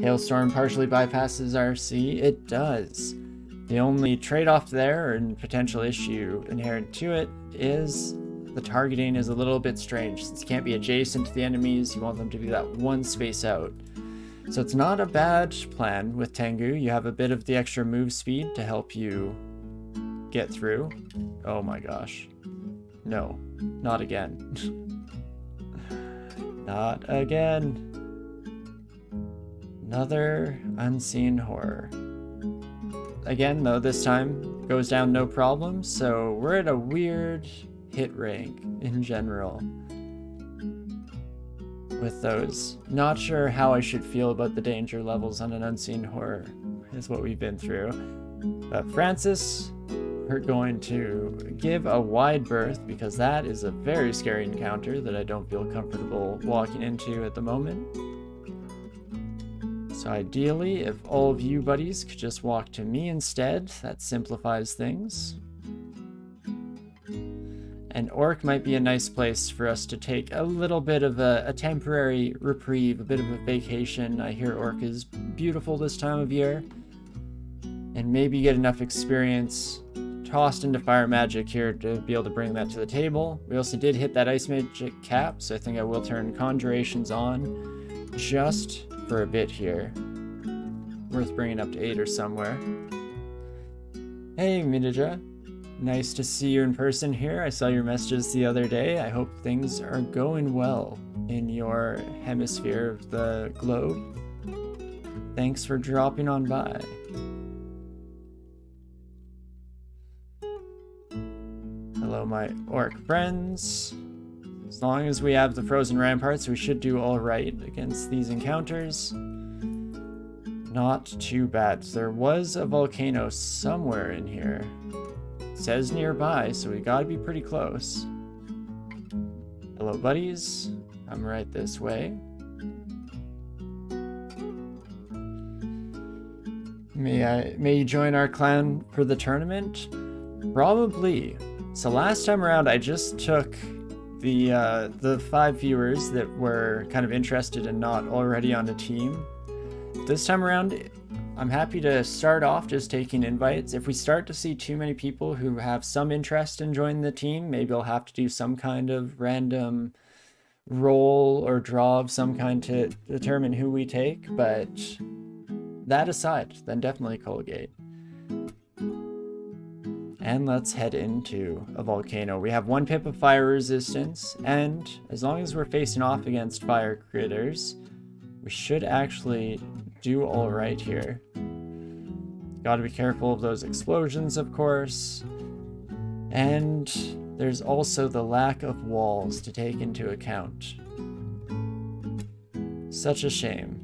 Hailstorm partially bypasses RC. It does. The only trade-off there, and potential issue inherent to it, is the targeting is a little bit strange. Since you can't be adjacent to the enemies, you want them to be that one space out. So it's not a bad plan with Tengu. You have a bit of the extra move speed to help you get through. Oh my gosh. No, not again. Not again. Another unseen horror. Again, though, this time goes down no problem, so we're at a weird hit rank in general with those. Not sure how I should feel about the danger levels on an unseen horror, is what we've been through. But Francis, we're going to give a wide berth because that is a very scary encounter that I don't feel comfortable walking into at the moment. So ideally, if all of you buddies could just walk to me instead, that simplifies things. And Orc might be a nice place for us to take a little bit of a temporary reprieve, a bit of a vacation. I hear Orc is beautiful this time of year. And maybe get enough experience tossed into fire magic here to be able to bring that to the table. We also did hit that ice magic cap, so I think I will turn conjurations on just for a bit here. Worth bringing up to 8 or somewhere. Hey, Midija. Nice to see you in person here. I saw your messages the other day. I hope things are going well in your hemisphere of the globe. Thanks for dropping on by. Hello, my orc friends. As long as we have the frozen ramparts, we should do all right against these encounters. Not too bad. There was a volcano somewhere in here. It says nearby, so we gotta be pretty close. Hello, buddies. I'm right this way. May you join our clan for the tournament? Probably. So last time around, I just took the 5 viewers that were kind of interested and not already on a team. This time around, I'm happy to start off just taking invites. If we start to see too many people who have some interest in joining the team, maybe I'll have to do some kind of random roll or draw of some kind to determine who we take. But that aside, then definitely Colgate. And let's head into a volcano. We have 1 pip of fire resistance, and as long as we're facing off against fire critters, we should actually do all right here. Got to be careful of those explosions, of course. And there's also the lack of walls to take into account. Such a shame.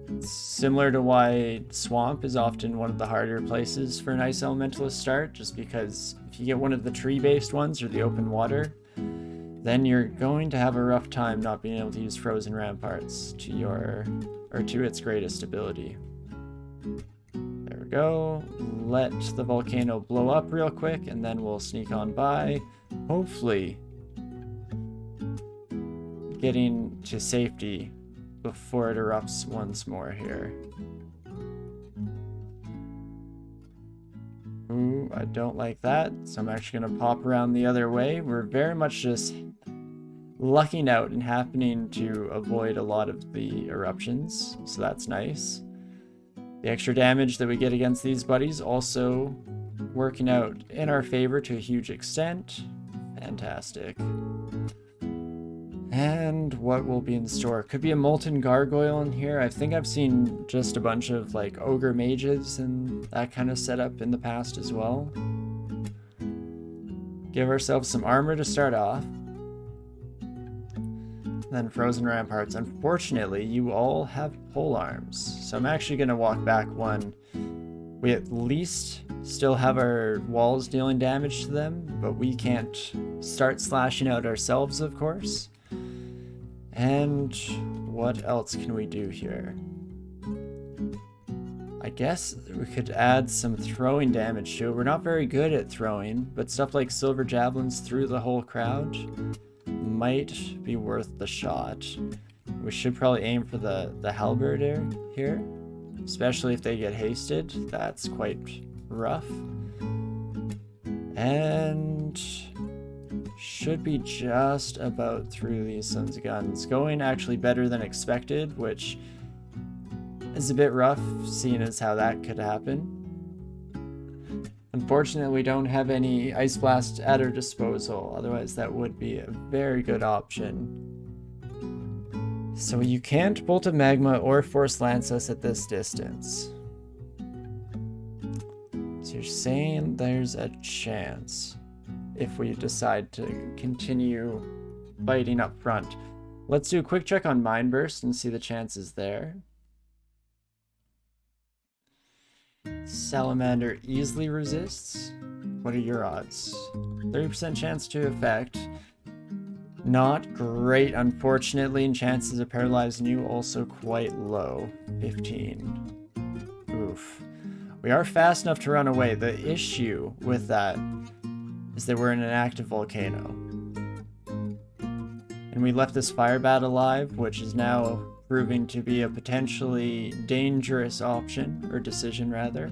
It's similar to why Swamp is often one of the harder places for an Ice Elementalist start, just because if you get one of the tree-based ones or the open water, then you're going to have a rough time not being able to use Frozen Ramparts to its greatest ability. There we go. Let the volcano blow up real quick, and then we'll sneak on by. Hopefully getting to safety before it erupts once more here. Ooh, I don't like that, so I'm actually going to pop around the other way. We're very much just lucking out and happening to avoid a lot of the eruptions, so that's nice. The extra damage that we get against these buddies also working out in our favor to a huge extent. Fantastic. And what will be in store? Could be a Molten Gargoyle in here. I think I've seen just a bunch of like ogre mages and that kind of setup in the past as well. Give ourselves some armor to start off. Then Frozen Ramparts. Unfortunately, you all have pole arms, so I'm actually going to walk back 1. We at least still have our walls dealing damage to them, but we can't start slashing out ourselves, of course. And what else can we do here? I guess we could add some throwing damage to it. We're not very good at throwing, but stuff like silver javelins through the whole crowd might be worth the shot. We should probably aim for the halberdier here, especially if they get hasted. That's quite rough. And should be just about through these sons of guns. Going actually better than expected, which is a bit rough, seeing as how that could happen. Unfortunately, we don't have any Ice Blast at our disposal, otherwise that would be a very good option. So you can't Bolt of Magma or Force Lance us at this distance. So you're saying there's a chance if we decide to continue fighting up front. Let's do a quick check on Mind Burst and see the chances there. Salamander easily resists. What are your odds? 30% chance to affect. Not great, unfortunately, and chances of paralyzing you also quite low. 15. Oof. We are fast enough to run away. The issue with that is that we're in an active volcano. And we left this fire bat alive, which is now proving to be a potentially dangerous option, or decision rather.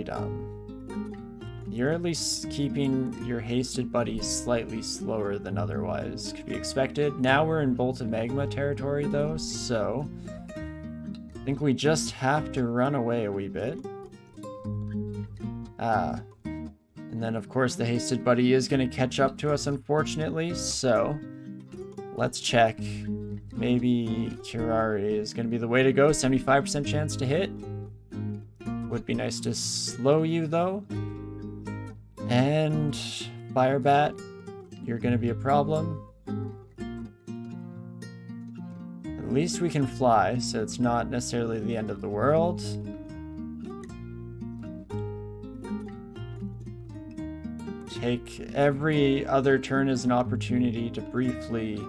Dum. You're at least keeping your hasted buddies slightly slower than otherwise could be expected. Now we're in Bolt of Magma territory though, so I think we just have to run away a wee bit. And then of course the hasted buddy is going to catch up to us, unfortunately, so let's check. Maybe Curare is going to be the way to go. 75% chance to hit. Would be nice to slow you though. And Fire Bat, you're going to be a problem. At least we can fly, so it's not necessarily the end of the world. Take every other turn as an opportunity to briefly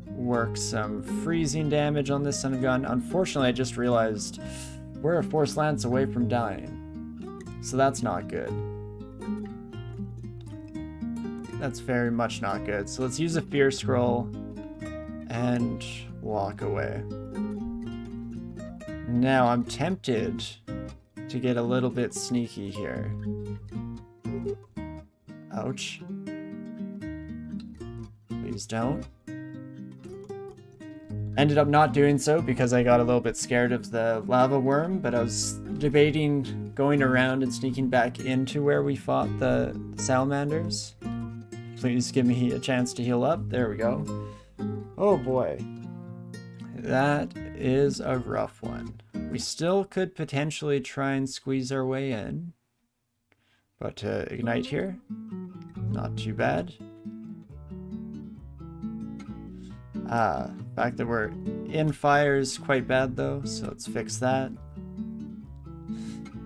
work some freezing damage on this son of gun. Unfortunately, I just realized we're a Force Lance away from dying, so that's not good. That's very much not good. So let's use a Fear Scroll and walk away. Now I'm tempted to get a little bit sneaky here. Ouch. Please don't. Ended up not doing so because I got a little bit scared of the lava worm, but I was debating going around and sneaking back into where we fought the salamanders. Please give me a chance to heal up. There we go. Oh boy. That is a rough one. We still could potentially try and squeeze our way in. But to ignite here, not too bad. The fact that we're in fire is quite bad though, so let's fix that.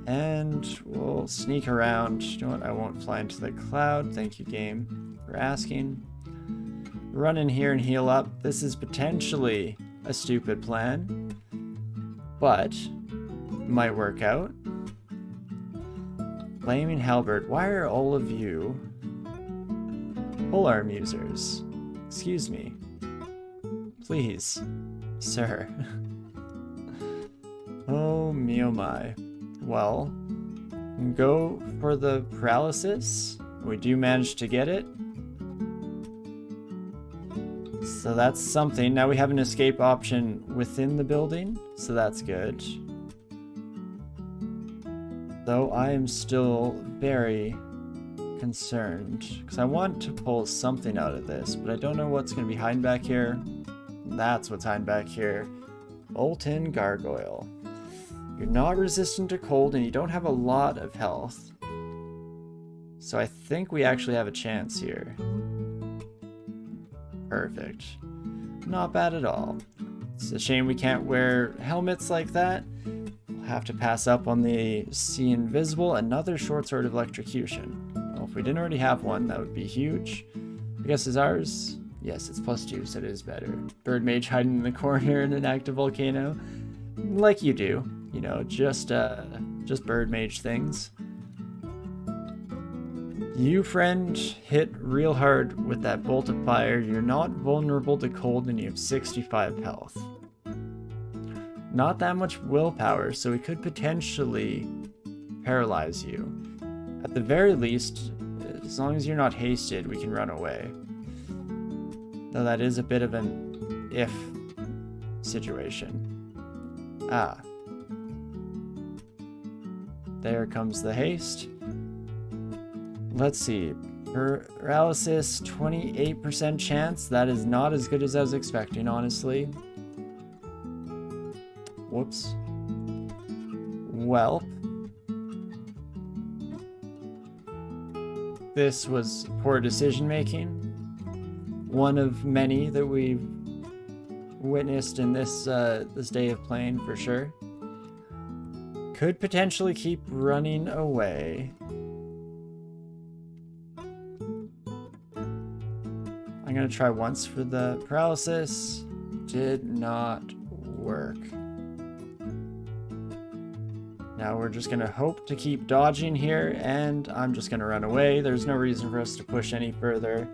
And we'll sneak around. You know what? I won't fly into the cloud. Thank you, game, for asking. Run in here and heal up. This is potentially a stupid plan, but might work out. Flaming Halberd. Why are all of you polearm users? Excuse me. Please, sir. Oh me oh my. Well, go for the paralysis. We do manage to get it. So that's something. Now we have an escape option within the building, so that's good. Though I am still very concerned, because I want to pull something out of this, but I don't know what's going to be hiding back here. That's what's hiding back here. Molten Gargoyle. You're not resistant to cold, and you don't have a lot of health. So I think we actually have a chance here. Perfect. Not bad at all. It's a shame we can't wear helmets like that. We'll have to pass up on the See Invisible. Another short sword of electrocution. Well, if we didn't already have one, that would be huge. I guess is ours? Yes, it's +2, so it is better. Bird Mage hiding in the corner in an active volcano. Like you do. You know, just Bird Mage things. You, friend, hit real hard with that bolt of fire. You're not vulnerable to cold and you have 65 health. Not that much willpower, so we could potentially paralyze you. At the very least, as long as you're not hasted, we can run away. Though that is a bit of an if situation. Ah. There comes the haste. Let's see. Paralysis, 28% chance. That is not as good as I was expecting, honestly. Whoops. Well. This was poor decision making. One of many that we've witnessed in this this day of playing for sure. Could potentially keep running away. I'm gonna try once for the paralysis. Did not work. Now we're just gonna hope to keep dodging here, and I'm just gonna run away. There's no reason for us to push any further.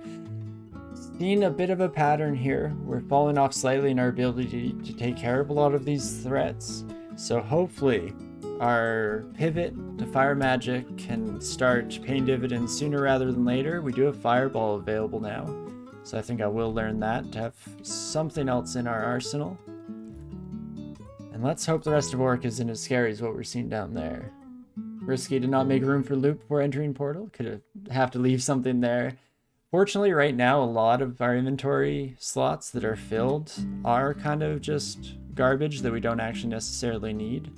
Seeing a bit of a pattern here. We're falling off slightly in our ability to take care of a lot of these threats. So hopefully our pivot to fire magic can start paying dividends sooner rather than later. We do have Fireball available now, so I think I will learn that to have something else in our arsenal. And let's hope the rest of Orc isn't as scary as what we're seeing down there. Risky to not make room for loot before entering portal. Could have to leave something there. Fortunately, right now, a lot of our inventory slots that are filled are kind of just garbage that we don't actually necessarily need.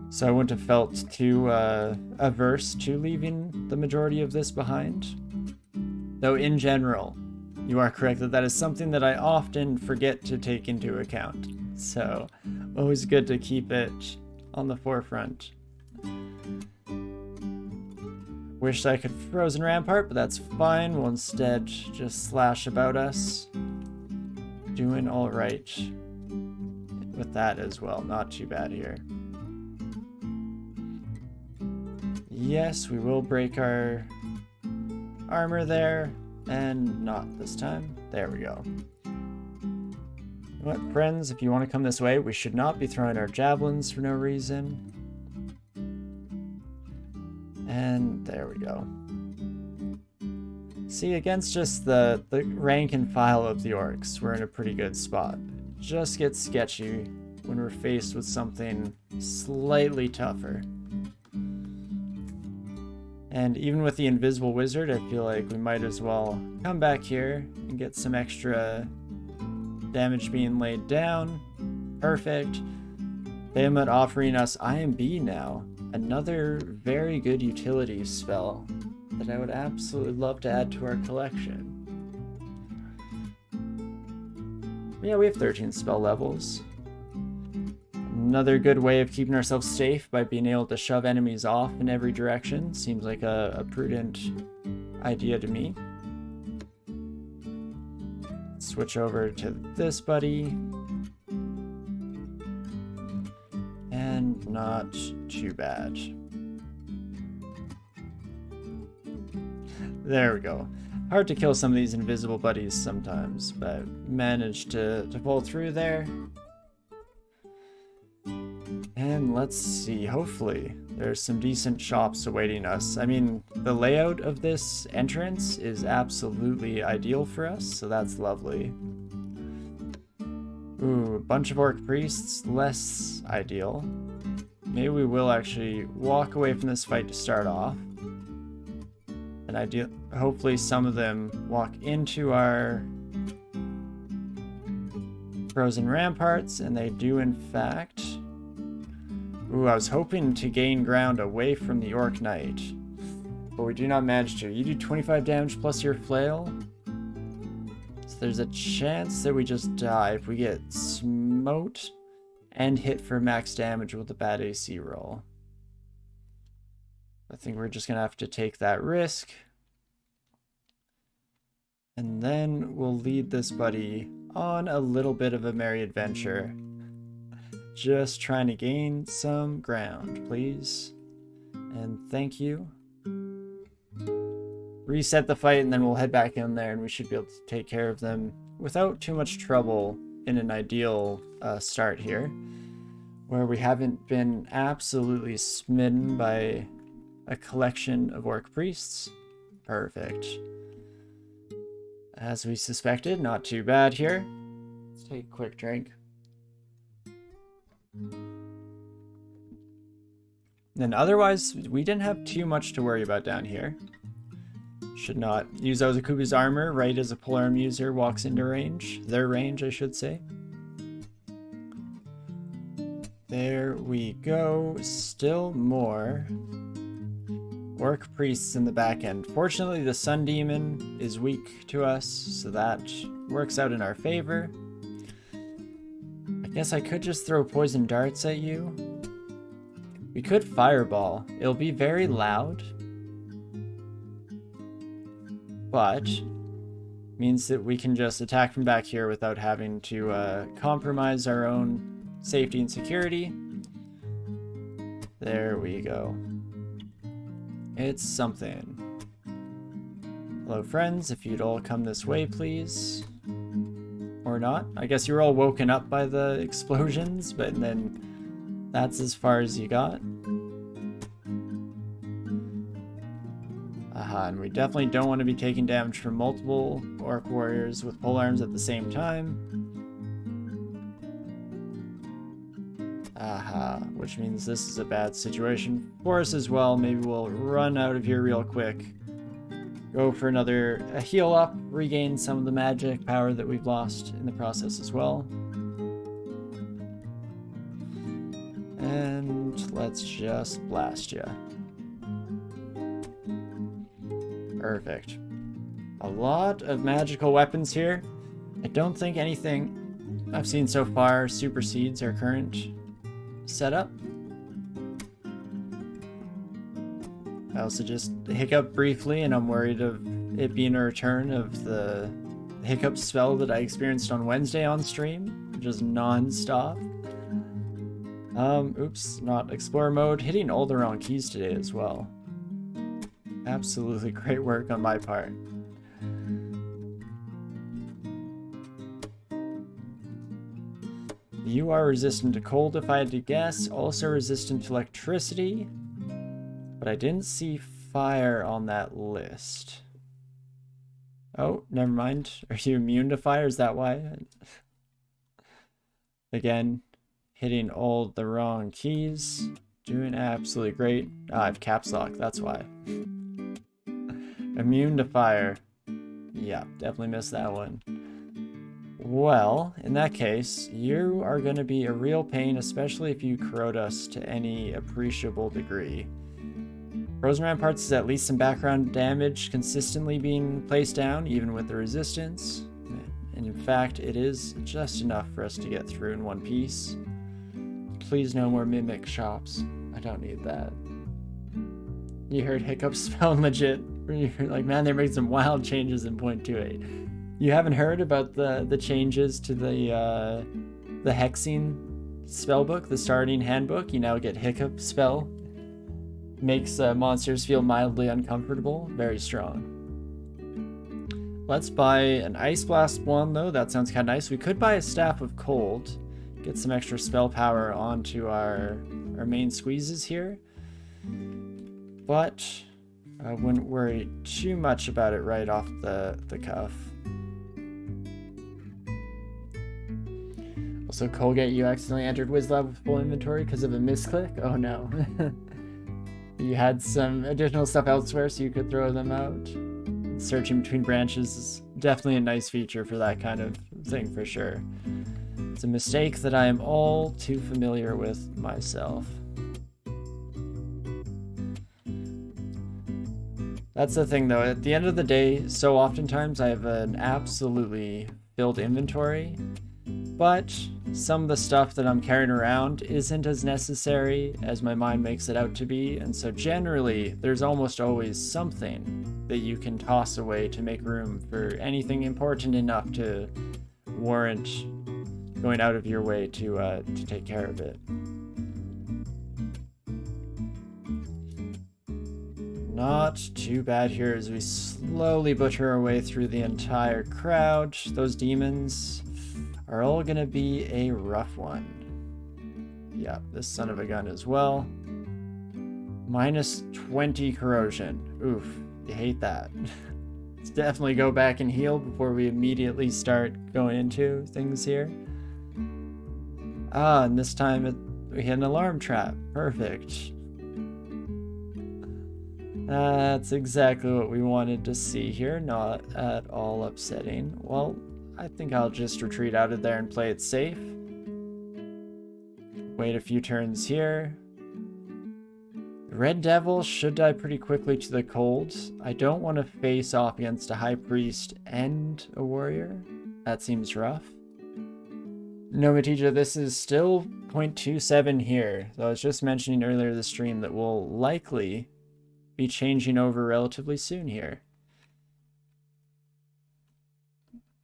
So I wouldn't have felt too averse to leaving the majority of this behind. Though in general, you are correct that that is something that I often forget to take into account. So always good to keep it on the forefront. Wish I could Frozen Rampart, but that's fine. We'll instead just slash about us. Doing all right with that as well. Not too bad here. Yes, we will break our armor there, and not this time. There we go. What, friends, if you want to come this way, we should not be throwing our javelins for no reason. And there we go. See, against just the rank and file of the orcs, we're in a pretty good spot. Just gets sketchy when we're faced with something slightly tougher. And even with the invisible wizard, I feel like we might as well come back here and get some extra damage being laid down. Perfect. Behemoth offering us IMB now. Another very good utility spell that I would absolutely love to add to our collection. Yeah, we have 13 spell levels. Another good way of keeping ourselves safe by being able to shove enemies off in every direction. Seems like a prudent idea to me. Switch over to this buddy. And not too bad. There we go. Hard to kill some of these invisible buddies sometimes, but managed to pull through there. And let's see, hopefully there's some decent shops awaiting us. I mean, the layout of this entrance is absolutely ideal for us, so that's lovely. Ooh, a bunch of orc priests, less ideal. Maybe we will actually walk away from this fight to start off. And hopefully some of them walk into our Frozen Ramparts, and they do in fact. Ooh, I was hoping to gain ground away from the Orc Knight, but we do not manage to. You do 25 damage plus your flail. So there's a chance that we just die if we get smote and hit for max damage with a bad AC roll. I think we're just going to have to take that risk. And then we'll lead this buddy on a little bit of a merry adventure. Just trying to gain some ground, please. And thank you. reset the fight, and then we'll head back in there, and we should be able to take care of them without too much trouble in an ideal start here, where we haven't been absolutely smitten by a collection of orc priests. Perfect. As we suspected, not too bad here. Let's take a quick drink. And otherwise, we didn't have too much to worry about down here. Should not use Ozakubu's armor right as a polearm user walks into range. Their range, I should say. There we go. Still more orc priests in the back end. Fortunately, the sun demon is weak to us, so that works out in our favor. I guess I could just throw poison darts at you. We could fireball. It'll be very loud, but means that we can just attack from back here without having to compromise our own safety and security. There we go. It's something. Hello, friends. If you'd all come this way, please. Or not. I guess you were all woken up by the explosions, but then that's as far as you got. Aha, and we definitely don't want to be taking damage from multiple orc warriors with polearms at the same time. Aha, which means this is a bad situation for us as well. Maybe we'll run out of here real quick. Go for another heal up, regain some of the magic power that we've lost in the process as well. And let's just blast ya. Perfect. A lot of magical weapons here. I don't think anything I've seen so far supersedes our current setup. I also just hiccup briefly, and I'm worried of it being a return of the hiccup spell that I experienced on Wednesday on stream, just non-stop. Oops, not explorer mode. Hitting all the wrong keys today as well. Absolutely great work on my part. You are resistant to cold, if I had to guess. Also resistant to electricity. But I didn't see fire on that list. Oh, never mind. Are you immune to fire? Is that why? Again, hitting all the wrong keys. Doing absolutely great. Ah, I have caps lock, that's why. Immune to fire. Yeah, definitely missed that one. Well, in that case, you are going to be a real pain, especially if you corrode us to any appreciable degree. Frozen Ramparts is at least some background damage consistently being placed down, even with the resistance. And in fact, it is just enough for us to get through in one piece. Please no more mimic shops. I don't need that. You heard hiccup spell legit. You're like, man, they're making some wild changes in 0.28. You haven't heard about the changes to the hexing spellbook, the starting handbook? You now get hiccup spell. Makes monsters feel mildly uncomfortable. Very strong. Let's buy an Ice Blast one, though. That sounds kind of nice. We could buy a Staff of Cold. Get some extra spell power onto our main squeezes here. But I wouldn't worry too much about it right off the cuff. Also, Colgate, you accidentally entered Wizlab with full inventory because of a misclick? Oh no. You had some additional stuff elsewhere so you could throw them out. Searching between branches is definitely a nice feature for that kind of thing for sure. It's a mistake that I am all too familiar with myself. That's the thing though, at the end of the day, so oftentimes I have an absolutely filled inventory, but some of the stuff that I'm carrying around isn't as necessary as my mind makes it out to be, and so generally there's almost always something that you can toss away to make room for anything important enough to warrant going out of your way to take care not too bad here as we slowly butcher our way through the entire crowd. Those demons are all gonna be a rough one. Yeah, this son of a gun as well. Minus 20 corrosion. Oof, you hate that. Let's definitely go back and heal before we immediately start going into things here. Ah, and this time we hit an alarm trap. Perfect. That's exactly what we wanted to see here. Not at all upsetting. Well, I think I'll just retreat out of there and play it safe. Wait a few turns here. The Red Devil should die pretty quickly to the cold. I don't want to face off against a High Priest and a Warrior. That seems rough. No, Matija, this is still 0.27 here. So I was just mentioning earlier in the stream that we'll likely be changing over relatively soon here.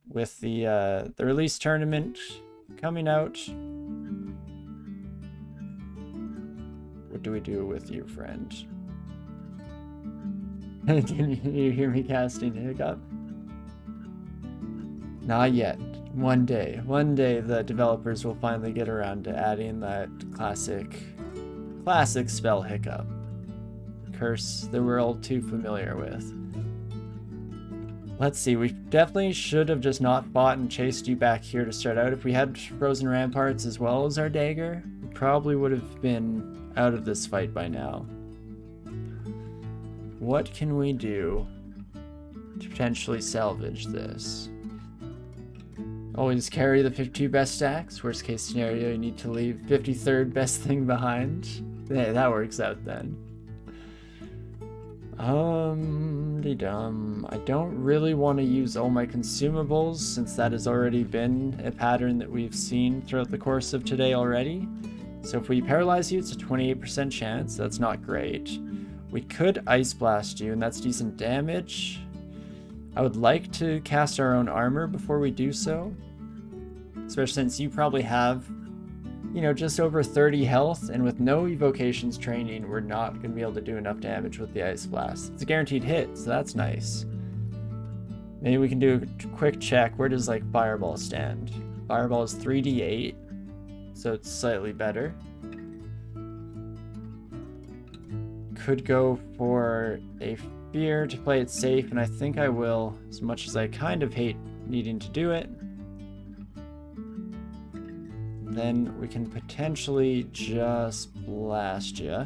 With the release tournament coming out. What do we do with you, friend? Can you hear me casting Hiccup? Not yet. One day the developers will finally get around to adding that classic spell Hiccup. Curse that we're all too familiar with. Let's see, we definitely should have just not fought and chased you back here to start out. If we had frozen ramparts as well as our dagger, we probably would have been out of this fight by now. What can we do to potentially salvage this? Always carry the 52 best stacks. Worst case scenario, you need to leave 53rd best thing behind. Hey, that works out then. I don't really want to use all my consumables since that has already been a pattern that we've seen throughout the course of today already. So if we paralyze you, it's a 28% chance. That's not great. We could Ice Blast you, and that's decent damage. I would like to cast our own armor before we do so. Especially since you probably have, you know, just over 30 health, and with no evocations training, we're not going to be able to do enough damage with the Ice Blast. It's a guaranteed hit, so that's nice. Maybe we can do a quick check. Where does, like, Fireball stand? Fireball is 3d8, so it's slightly better. Could go for a Fear to play it safe, and I think I will, as much as I kind of hate needing to do it. Then we can potentially just blast you.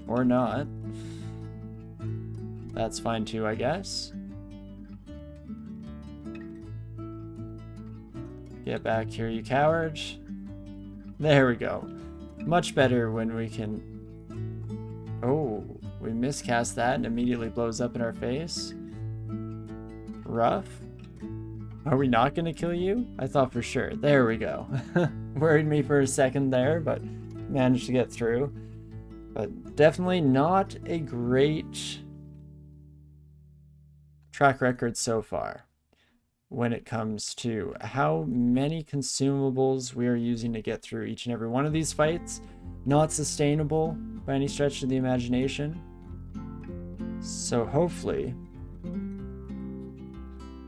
Or not. That's fine too, I guess. Get back here, you coward. There we go. Much better when we can... Oh, we miscast that and immediately blows up in our face. Rough. Are we not going to kill you? I thought for sure. There we go. Worried me for a second there, but managed to get through. But definitely not a great track record so far when it comes to how many consumables we are using to get through each and every one of these fights. Not sustainable by any stretch of the imagination. So hopefully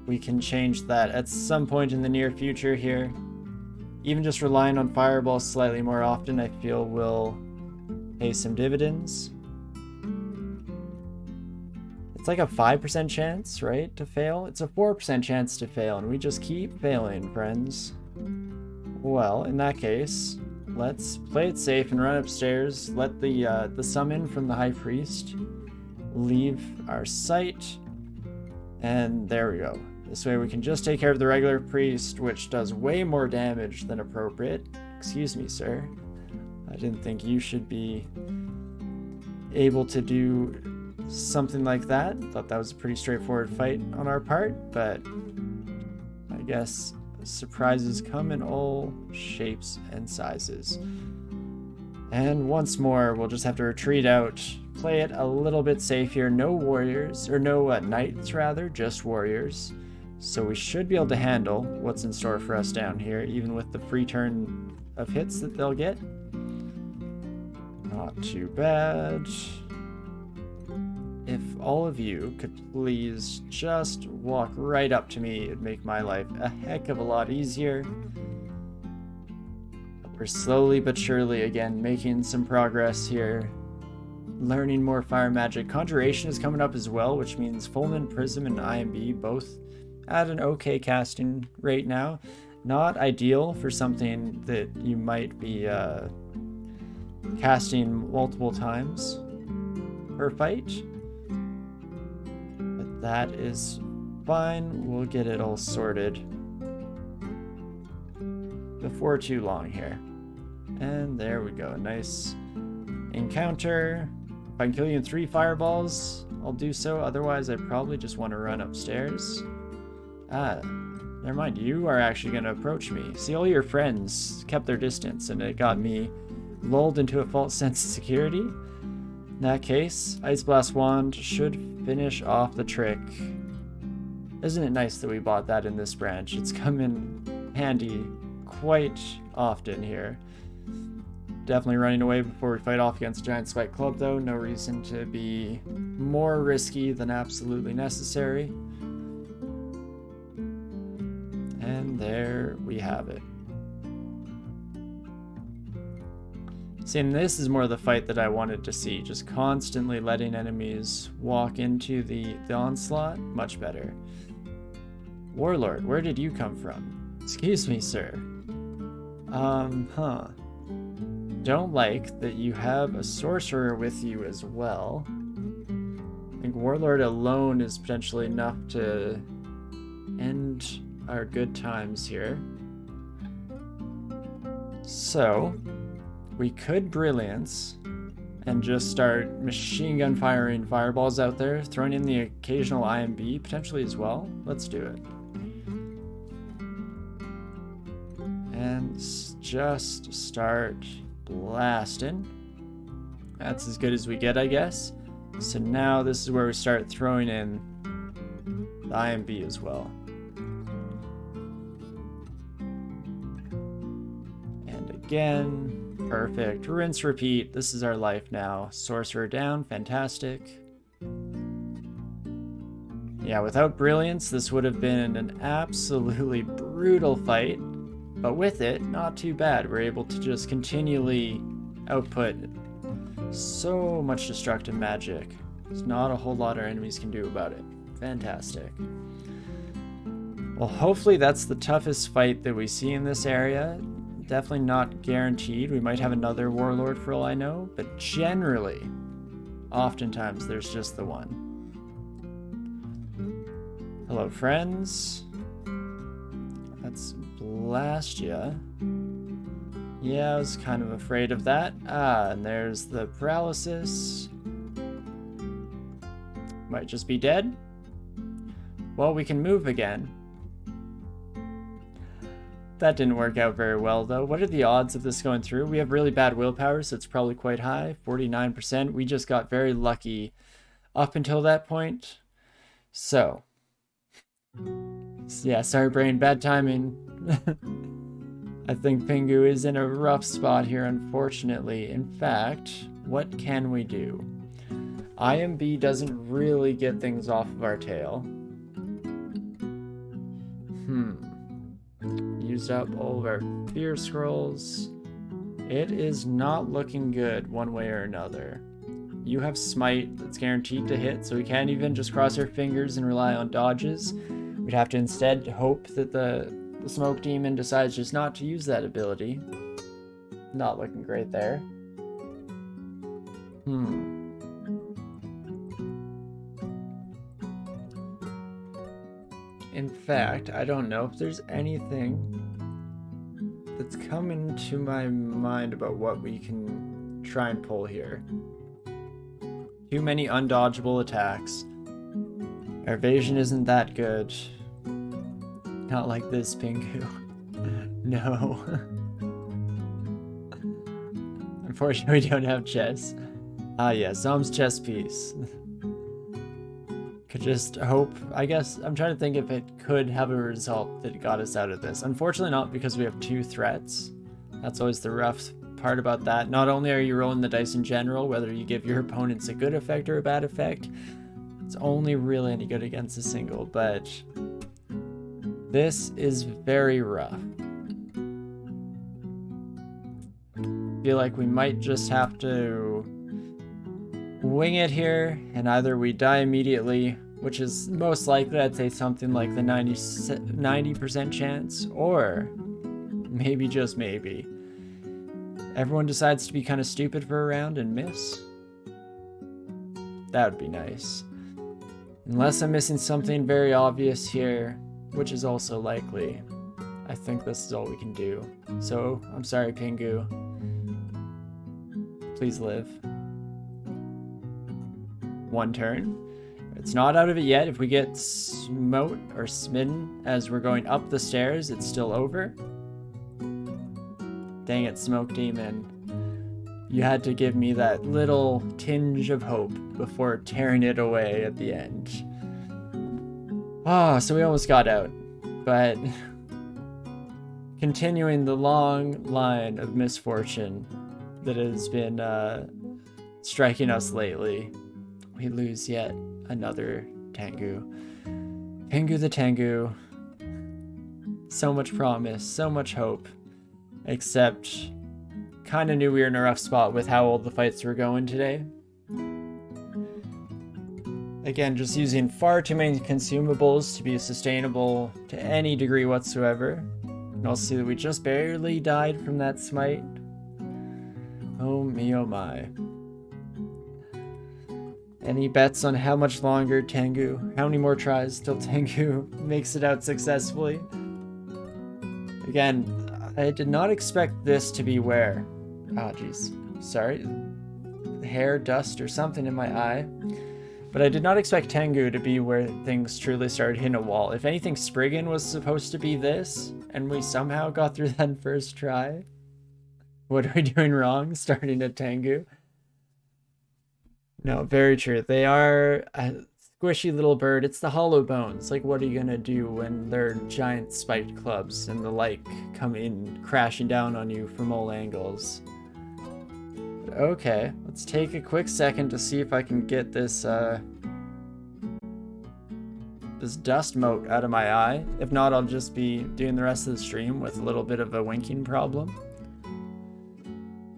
we can change that at some point in the near future here. Even just relying on Fireball slightly more often, I feel will pay some dividends. It's like a 5% chance, right, to fail? It's a 4% chance to fail, and we just keep failing, friends. Well, in that case, let's play it safe and run upstairs. Let the summon from the High Priest leave our sight. And there we go. This way we can just take care of the regular priest, which does way more damage than appropriate. Excuse me, sir. I didn't think you should be able to do something like that. Thought that was a pretty straightforward fight on our part, but I guess surprises come in all shapes and sizes. And once more, we'll just have to retreat out, play it a little bit safe here. No warriors, or no knights rather, just warriors. So we should be able to handle what's in store for us down here, even with the free turn of hits that they'll get. Not too bad. if all of you could please just walk right up to me, it'd make my life a heck of a lot easier. We're slowly but surely, again, making some progress here. Learning more fire magic. Conjuration is coming up as well, which means Fulmin, Prism, and IMB both at an okay casting rate now. Not ideal for something that you might be casting multiple times per fight. But that is fine. We'll get it all sorted before too long here. And there we go. Nice encounter. If I can kill you in 3 fireballs, I'll do so. Otherwise, I probably just want to run upstairs. Never mind. You are actually going to approach me. See, all your friends kept their distance, and it got me lulled into a false sense of security. In that case, Ice Blast Wand should finish off the trick. Isn't it nice that we bought that in this branch? It's come in handy quite often here. Definitely running away before we fight off against Giant Spike Club, though. No reason to be more risky than absolutely necessary. And there we have it. See, and this is more the fight that I wanted to see. Just constantly letting enemies walk into the onslaught. Much better. Warlord, where did you come from? Excuse me, sir. Don't like that you have a sorcerer with you as well. I think Warlord alone is potentially enough to end our good times here. So, we could Brilliance and just start machine gun firing fireballs out there, throwing in the occasional IMB potentially as well. Let's do it. And just start blasting. That's as good as we get, I guess. So now this is where we start throwing in the IMB as well. And again, perfect. Rinse, repeat. This is our life now. Sorcerer down, fantastic. Yeah, without Brilliance, this would have been an absolutely brutal fight. But with it, not too bad. We're able to just continually output so much destructive magic. There's not a whole lot our enemies can do about it. Fantastic. Well, hopefully that's the toughest fight that we see in this area. Definitely not guaranteed. We might have another Warlord for all I know, but generally, oftentimes there's just the one. Hello, friends. Let's blast ya. Yeah, I was kind of afraid of that. And there's the paralysis. Might just be dead. Well, we can move again. That didn't work out very well, though. What are the odds of this going through? We have really bad willpower, so it's probably quite high. 49%. We just got very lucky up until that point. So, yeah, sorry, brain. Bad timing. I think Tengu is in a rough spot here, unfortunately. In fact, what can we do? IMB doesn't really get things off of our tail. Used up all of our fear scrolls. It is not looking good one way or another. You have smite that's guaranteed to hit, so we can't even just cross our fingers and rely on dodges. We'd have to instead hope that the smoke demon decides just not to use that ability. Not looking great there. In fact, I don't know if there's anything that's coming to my mind about what we can try and pull here. Too many undodgeable attacks. Our evasion isn't that good. Not like this, Tengu. No. Unfortunately, we don't have chess. Ah, yeah, Zom's chess piece. Could just hope. I guess I'm trying to think if it could have a result that got us out of this. Unfortunately not, because we have 2 threats. That's always the rough part about that. Not only are you rolling the dice in general, whether you give your opponents a good effect or a bad effect, it's only really any good against a single, but this is very rough. Feel like we might just have to wing it here, and either we die immediately, which is most likely, I'd say something like the 90% chance, or maybe, just maybe, everyone decides to be kind of stupid for a round and miss. That would be nice. Unless I'm missing something very obvious here, which is also likely. I think this is all we can do. So, I'm sorry, Tengu. Please live. One turn. It's not out of it yet. If we get smote or smitten as we're going up the stairs, it's still over. Dang it, Smoke Demon. You had to give me that little tinge of hope before tearing it away at the end. Ah, so we almost got out. But continuing the long line of misfortune that has been striking us lately, we lose yet another Tengu. Tengu the Tengu. So much promise, so much hope. Except, kind of knew we were in a rough spot with how old the fights were going today. Again, just using far too many consumables to be sustainable to any degree whatsoever. And also see that we just barely died from that smite. Oh me, oh my. Any bets on how much longer Tengu, how many more tries till Tengu makes it out successfully? Again, I did not expect this to be where... Oh, jeez. Sorry. Hair, dust, or something in my eye. But I did not expect Tengu to be where things truly started hitting a wall. If anything, Spriggan was supposed to be this, and we somehow got through that first try. What are we doing wrong, starting at Tengu? No, very true. They are a squishy little bird. It's the hollow bones. Like, what are you gonna do when their giant spiked clubs and the like come in crashing down on you from all angles? Okay, let's take a quick second to see if I can get this this dust mote out of my eye. If not, I'll just be doing the rest of the stream with a little bit of a winking problem.